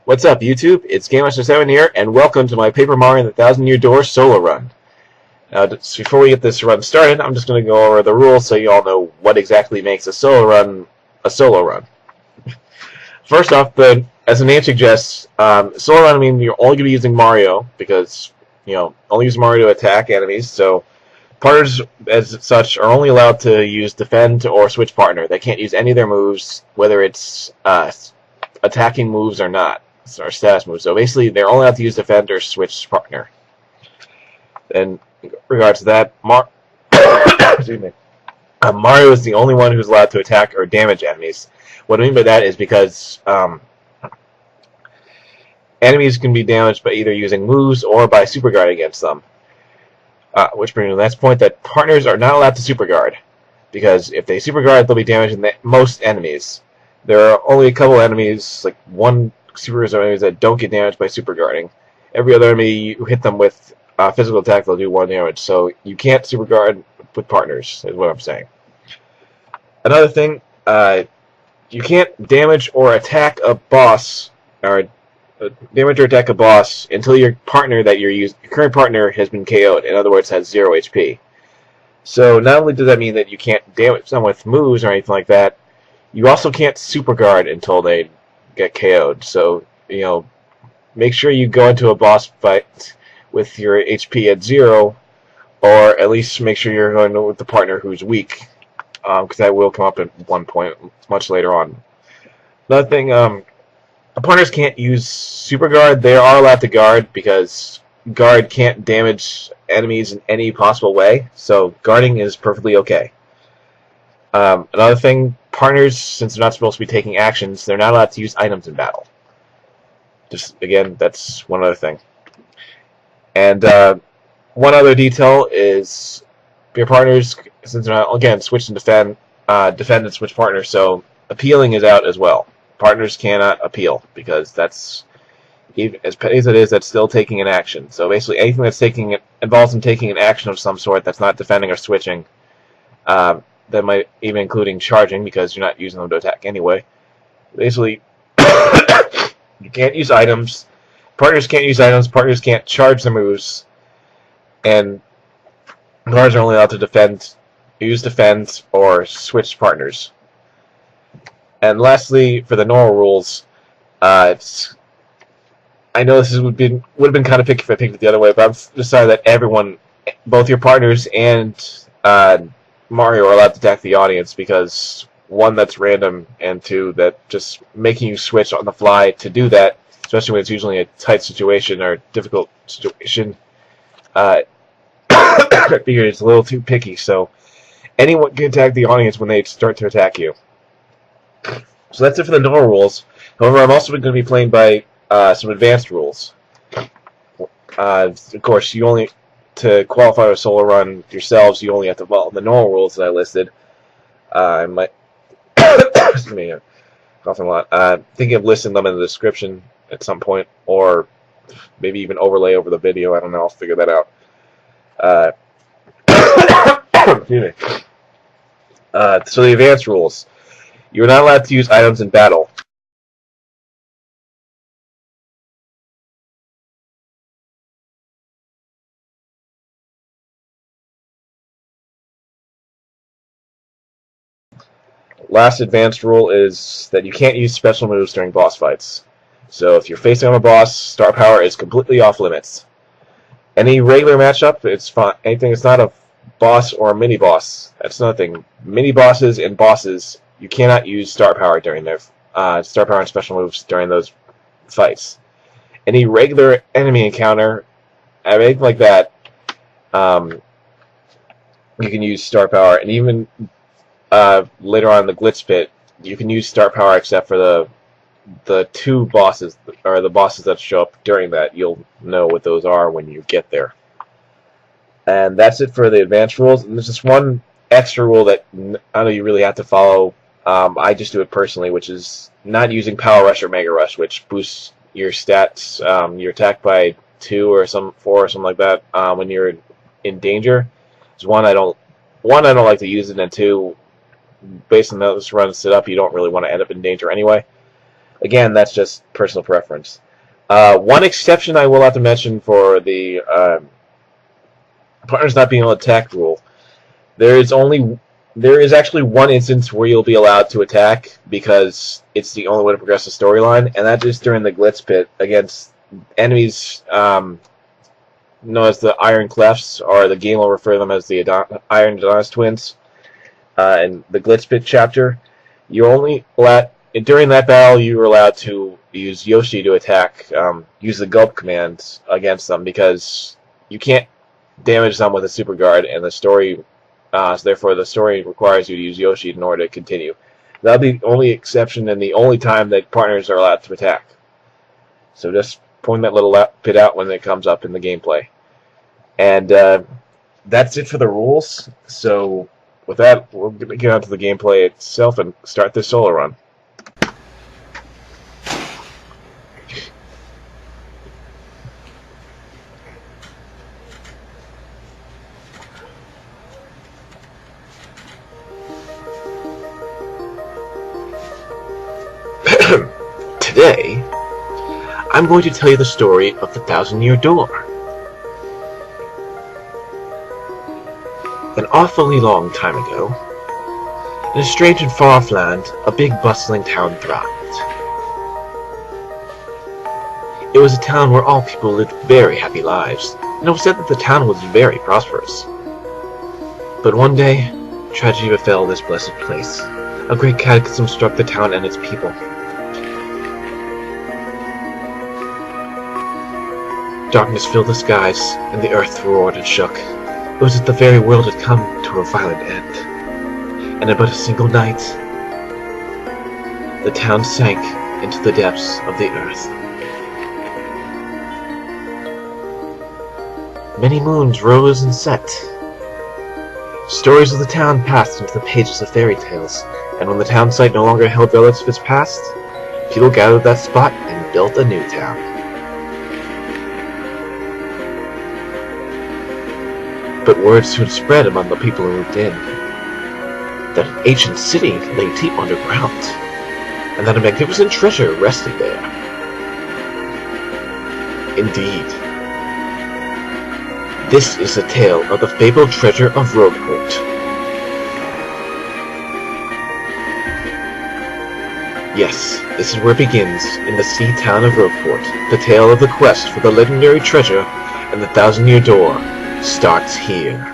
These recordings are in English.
What's up, YouTube? It's gamemasterseven here, and welcome to my Paper Mario and the Thousand-Year Door solo run. Now, just before we get this run started, I'm just going to go over the rules so you all know what exactly makes a solo run a solo run. First off, as the name suggests, solo run, I mean you're only going to be using Mario because, only use Mario to attack enemies, so partners, as such, are only allowed to use defend or switch partner. They can't use any of their moves, whether it's attacking moves or not, or status moves. So basically, they're only allowed to use defend or switch partner. And in regards to that, excuse me. Mario is the only one who's allowed to attack or damage enemies. What I mean by that is because enemies can be damaged by either using moves or by Superguard against them. Which brings me to the next point, that partners are not allowed to Superguard, because if they Superguard, they'll be damaging most enemies. There are only a couple enemies, like one Superguard enemies, that don't get damaged by Superguarding. Every other enemy, you hit them with physical attack, they'll do 1 damage. So you can't Superguard with partners, is what I'm saying. Another thing, you can't damage or attack a boss, or until your partner that your current partner has been KO'd. In other words, has 0 HP. So not only does that mean that you can't damage them with moves or anything like that, you also can't Superguard until they get KO'd. So, make sure you go into a boss fight with your HP at 0, or at least make sure you're going with the partner who's weak, because that will come up at one point much later on. Another thing, partners can't use Superguard. They are allowed to guard, because guard can't damage enemies in any possible way, so guarding is perfectly okay. Another thing, partners, since they're not supposed to be taking actions, they're not allowed to use items in battle. Just, again, that's one other thing. And one other detail is your partners, since they're not, again, switch and defend and switch partners, so appealing is out as well. Partners cannot appeal, because that's, even as petty as it is, that's still taking an action. So basically anything that's involves them taking an action of some sort that's not defending or switching, that might even including charging, because you're not using them to attack anyway. Basically, you can't use items. Partners can't use items. Partners can't charge the moves, and partners are only allowed to use defend or switch partners. And lastly, for the normal rules, I know this would have been kind of picky if I picked it the other way, but I've decided that everyone, both your partners and Mario, are allowed to attack the audience, because 1, that's random, and 2, that just making you switch on the fly to do that, especially when it's usually a tight situation or difficult situation, I figure it's a little too picky. So anyone can attack the audience when they start to attack you. So that's it for the normal rules. However, I'm also going to be playing by some advanced rules. Of course, to qualify a solo run yourselves, you only have to follow the normal rules that I listed. I might excuse me, coughing a lot. Thinking of listing them in the description at some point, or maybe even overlay over the video. I don't know. I'll figure that out. Excuse me. So the advanced rules. You're not allowed to use items in battle. Last advanced rule is that you can't use special moves during boss fights. So if you're facing on a boss, star power is completely off limits. Any regular matchup, it's fine. Anything that's not a boss or a mini boss, that's nothing. Mini bosses and bosses, you cannot use star power during their star power and special moves during those fights. Any regular enemy encounter, anything like that, you can use star power, and even later on in the Glitz Pit, you can use star power except for the 2 bosses, or the bosses that show up during that. You'll know what those are when you get there. And that's it for the advanced rules. And there's just one extra rule that I know you really have to follow. I just do it personally, which is not using Power Rush or Mega Rush, which boosts your stats, your attack by 2 or 4 or something like that when you're in danger. There's one I don't like to use it, and 2, based on how this run is set up, you don't really want to end up in danger anyway. Again, that's just personal preference. One exception I will have to mention for the partners not being able to attack rule. There is actually one instance where you'll be allowed to attack because it's the only way to progress the storyline, and that is during the Glitz Pit against enemies known as the Iron Clefts, or the game will refer to them as the Iron Adonis twins. In the Glitz Pit chapter, during that battle you were allowed to use Yoshi to attack, use the Gulp command against them, because you can't damage them with a Superguard, and the story, so therefore the story requires you to use Yoshi in order to continue. That'll be the only exception and the only time that partners are allowed to attack. So just point that little pit out when it comes up in the gameplay. And that's it for the rules. So with that, we're going to get on to the gameplay itself and start this solo run. Today, I'm going to tell you the story of the 1,000-Year Door. An awfully long time ago, in a strange and far-off land, a big bustling town thrived. It was a town where all people lived very happy lives, and it was said that the town was very prosperous. But one day, tragedy befell this blessed place. A great cataclysm struck the town and its people. Darkness filled the skies, and the earth roared and shook. It was as if the very world had come to a violent end. And in but a single night, the town sank into the depths of the earth. Many moons rose and set. Stories of the town passed into the pages of fairy tales, and when the town site no longer held relics of its past, people gathered at that spot and built a new town. But word soon spread among the people who moved in that an ancient city lay deep underground, and that a magnificent treasure rested there. Indeed, this is the tale of the fabled treasure of Rogueport. Yes, this is where it begins, in the sea town of Rogueport. The tale of the quest for the legendary treasure and the 1,000-Year Door starts here.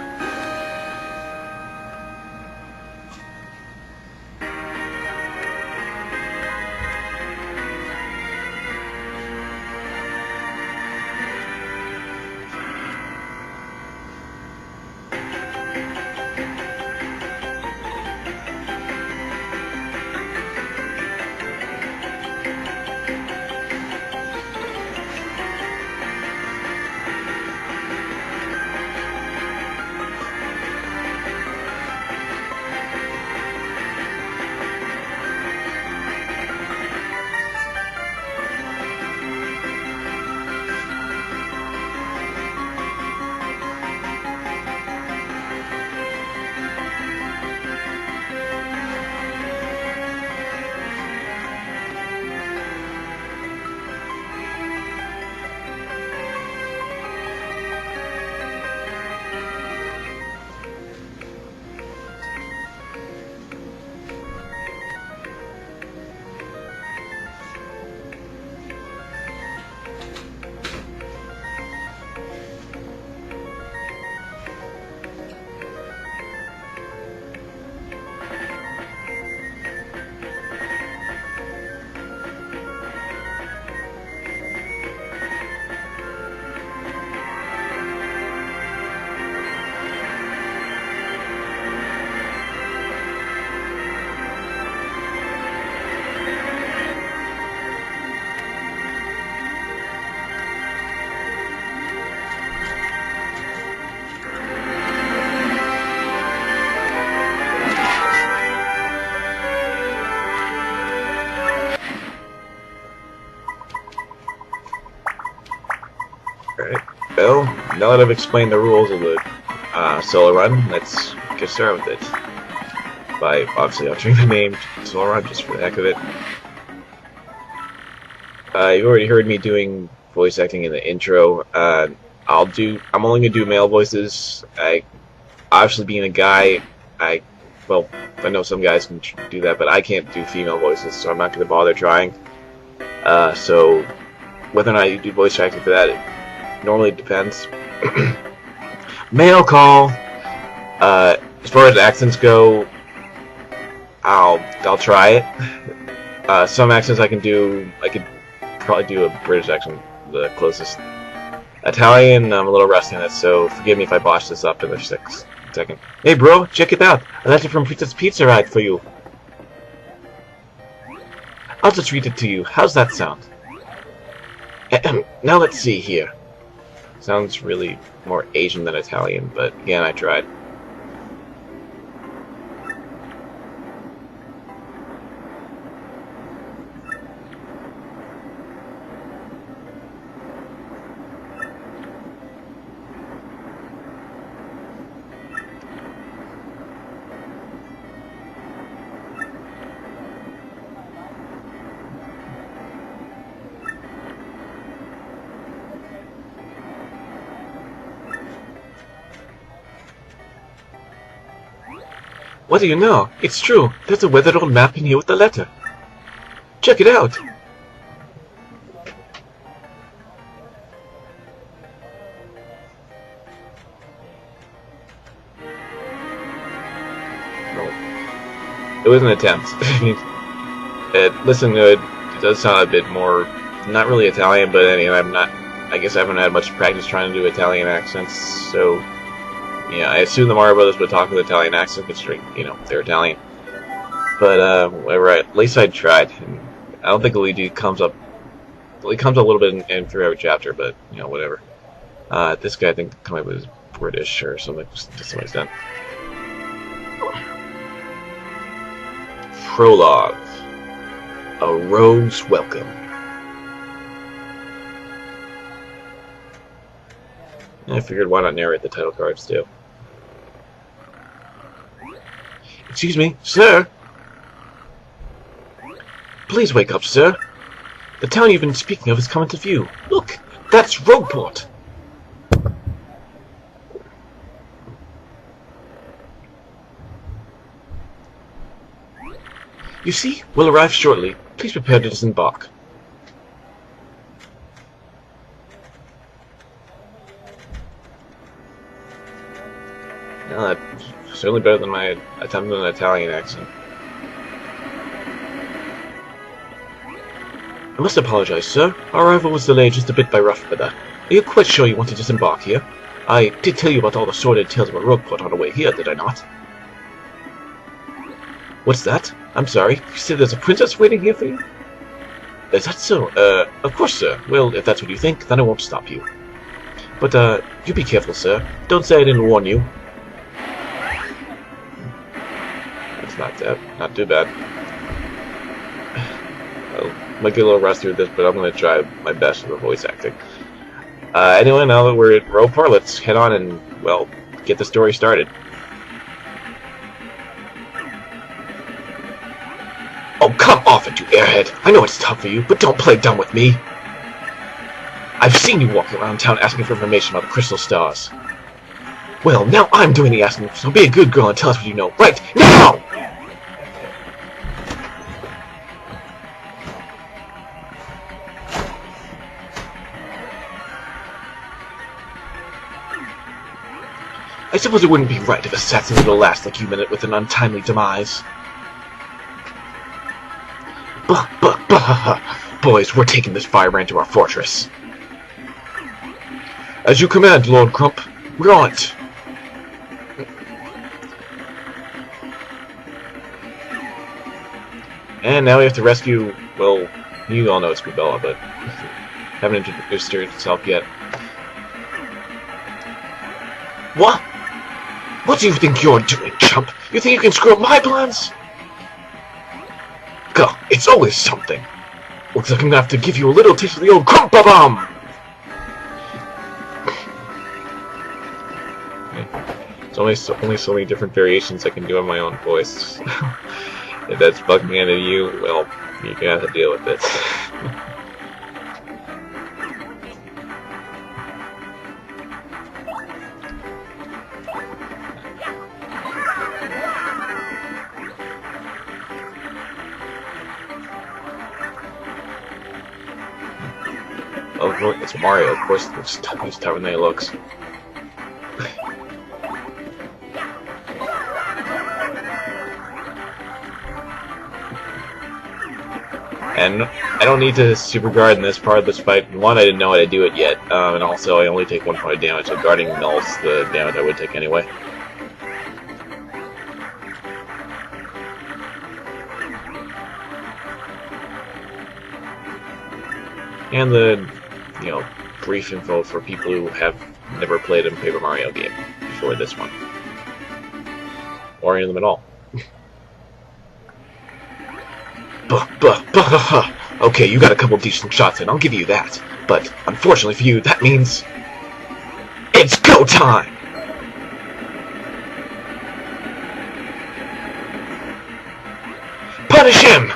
Well, now that I've explained the rules of the solo run, let's get started with it. By obviously altering the name to solo run just for the heck of it. You've already heard me doing voice acting in the intro. I'm only gonna do male voices. Obviously being a guy, well, I know some guys can do that, but I can't do female voices, so I'm not gonna bother trying. So whether or not you do voice acting for that, it normally depends. Male call. As far as accents go, I'll try it. Some accents I can do. I could probably do a British accent, the closest. Italian, I'm a little rusty on it, so forgive me if I botch this up in the second. Hey bro, check it out! A letter from Princess Pizza Ride for you. I'll just read it to you. How's that sound? Now let's see here. Sounds really more Asian than Italian, but again, I tried. What do you know? It's true. There's a weathered old map in here with the letter. Check it out. No. It was an attempt. Listen to it. It does sound a bit more, not really Italian, but anyway, I guess I haven't had much practice trying to do Italian accents, so... Yeah, I assume the Mario Brothers would talk with Italian accent, considering, you know, they're Italian. But, whatever, at least I tried. And I don't think Luigi comes up... Well, he comes up a little bit in through every chapter, but, you know, whatever. This guy, I think, kind of was British or something, to some extent. Prologue. A Rogue's Welcome. I figured why not narrate the title cards, too. Excuse me, sir? Please wake up, sir. The town you've been speaking of is coming to view. Look, that's Rogueport. You see, we'll arrive shortly. Please prepare to disembark. Well, that's certainly better than my attempt at an Italian accent. I must apologize, sir. Our arrival was delayed just a bit by rough weather. Are you quite sure you want to disembark here? I did tell you about all the sordid tales about Rogueport on the way here, did I not? What's that? I'm sorry. You said there's a princess waiting here for you? Is that so? Of course, sir. Well, if that's what you think, then I won't stop you. But, you be careful, sir. Don't say I didn't warn you. Not too bad. I might get a little rusty with this, but I'm going to try my best with the voice acting. Anyway, now that we're at Rogueport, let's head on and, well, get the story started. Oh, come off it, you airhead! I know it's tough for you, but don't play dumb with me! I've seen you walking around town asking for information about the crystal stars. Well, now I'm doing the asking, so be a good girl and tell us what you know right now! I suppose it wouldn't be right if assassins were to last like you meant with an untimely demise. Boys, we're taking this firebrand to our fortress. As you command, Lord Grump. We're on it. And now we have to rescue, well, you all know it's Bella, but haven't introduced herself yet. What? What do you think you're doing, chump? You think you can screw up my plans? Go, it's always something. Looks like I'm gonna have to give you a little taste of the old crump-a-bomb! There's only so many different variations I can do on my own voice. If that's bugging any of you, well, you're gonna have to deal with it. Oh, it's Mario. Of course, it's tougher than it looks. And I don't need to Superguard in this part of this fight. One, I didn't know how to do it yet, and also I only take 1 point of damage, so guarding nulls the damage I would take anyway. And the, you know, brief info for people who have never played a Paper Mario game before this one. Or any of them at all. Okay, you got a couple decent shots in, I'll give you that. But, unfortunately for you, that means... it's go time! Punish him!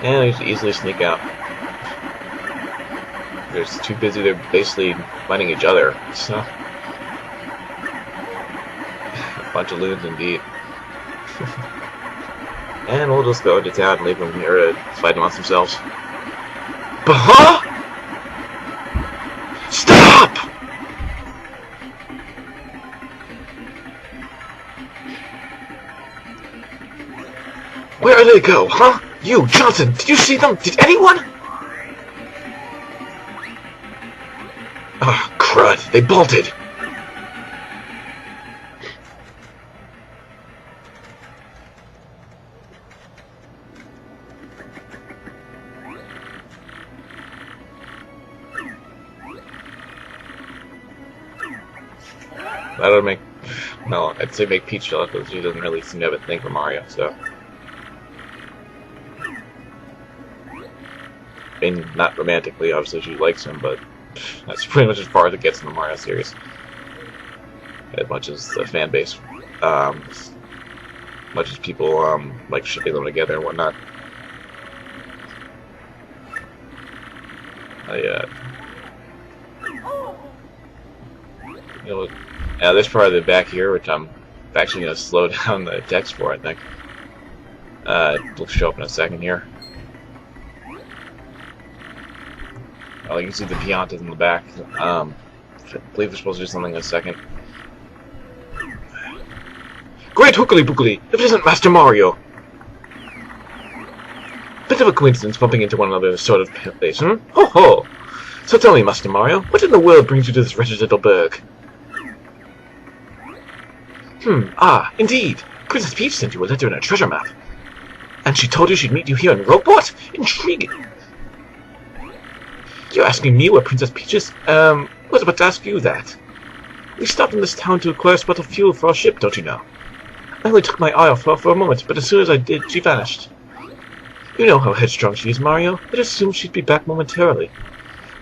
And they easily sneak out. They're just too busy, they're basically fighting each other, so... a bunch of loons indeed. And we'll just go to town and leave them here to fight amongst themselves. Huh? Stop! Where did they go, huh? You, Johnson, did you see them? Did anyone? Ah, crud, they bolted. That would make... no, I'd say make Peach jealous because she doesn't really seem to have a thing for Mario, so... and not romantically, obviously she likes him, but that's pretty much as far as it gets in the Mario series. As much as the fan base, much as people like shipping them together and whatnot. You know, this part of the back here, which I'm actually going to slow down the text for, I think. It'll show up in a second here. Oh, you can see the Piantas in the back. I believe we're supposed to do something in a second. Great hookily bookily! If it isn't Master Mario! Bit of a coincidence bumping into one another in a sort of place, hmm? Ho ho! So tell me, Master Mario, what in the world brings you to this wretched little burg? Indeed! Princess Peach sent you a letter and a treasure map. And she told you she'd meet you here in Rogueport? Intriguing! You're asking me where Princess Peach is? Was about to ask you that. We stopped in this town to acquire a spot of fuel for our ship, don't you know? I only took my eye off her for a moment, but as soon as I did, she vanished. You know how headstrong she is, Mario. I just assumed she'd be back momentarily.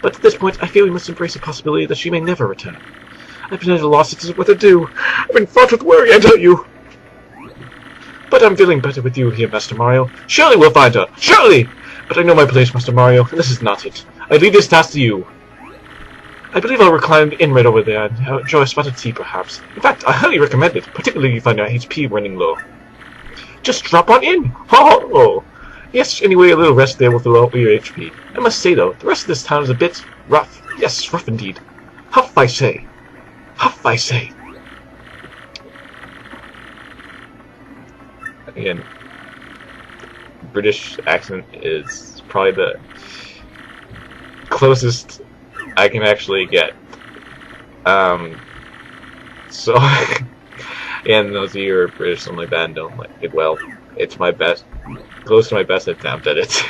But at this point, I fear we must embrace the possibility that she may never return. I've been at a loss as to what to do. I've been fraught with worry, I tell you. But I'm feeling better with you here, Master Mario. Surely we'll find her. Surely! But I know my place, Master Mario, and this is not it. I leave this task to you. I believe I'll recline the inn right over there and enjoy a spot of tea, perhaps. In fact, I highly recommend it, particularly if you find your HP running low. Just drop on in. Oh. Yes, anyway, a little rest there will fill out your HP. I must say, though, the rest of this town is a bit rough. Yes, rough indeed. Huff, I say. Huff, I say. Again, British accent is probably the closest I can actually get. So, and those of you who are British and like that and don't like it, well, it's my best, close to my best attempt at it.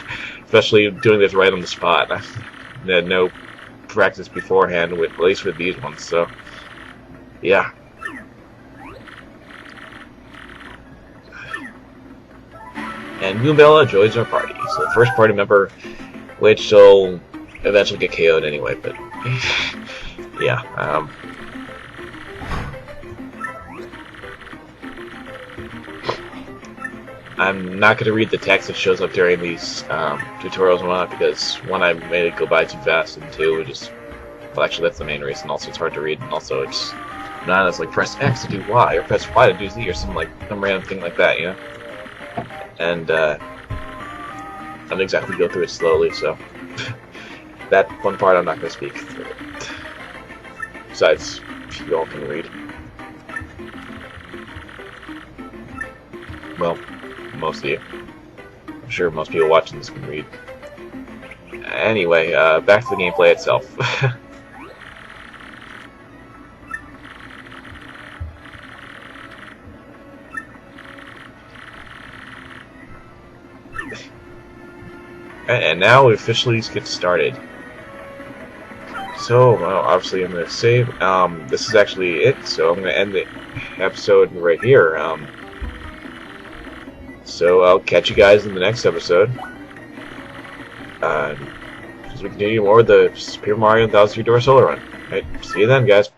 Especially doing this right on the spot. I had no practice beforehand, with at least with these ones, so, yeah. And Goombella joins our party. So the first party member, which will eventually get KO'd anyway, but yeah. I'm not going to read the text that shows up during these tutorials and whatnot, because one, I made it go by too fast, and two, it just, well, actually that's the main reason. Also, it's hard to read, and also it's Not as like press X to do Y or press Y to do Z or some random thing like that, you know. And I don't exactly go through it slowly, so that one part I'm not going to speak through. Besides, you all can read. Well, most of you. I'm sure most people watching this can read. Anyway, back to the gameplay itself. And now we officially get started. So, well, obviously I'm going to save. This is actually it, so I'm going to end the episode right here. So I'll catch you guys in the next episode. As we continue more with the Super Mario 1000 Year Door Solo Run. Alright, see you then, guys.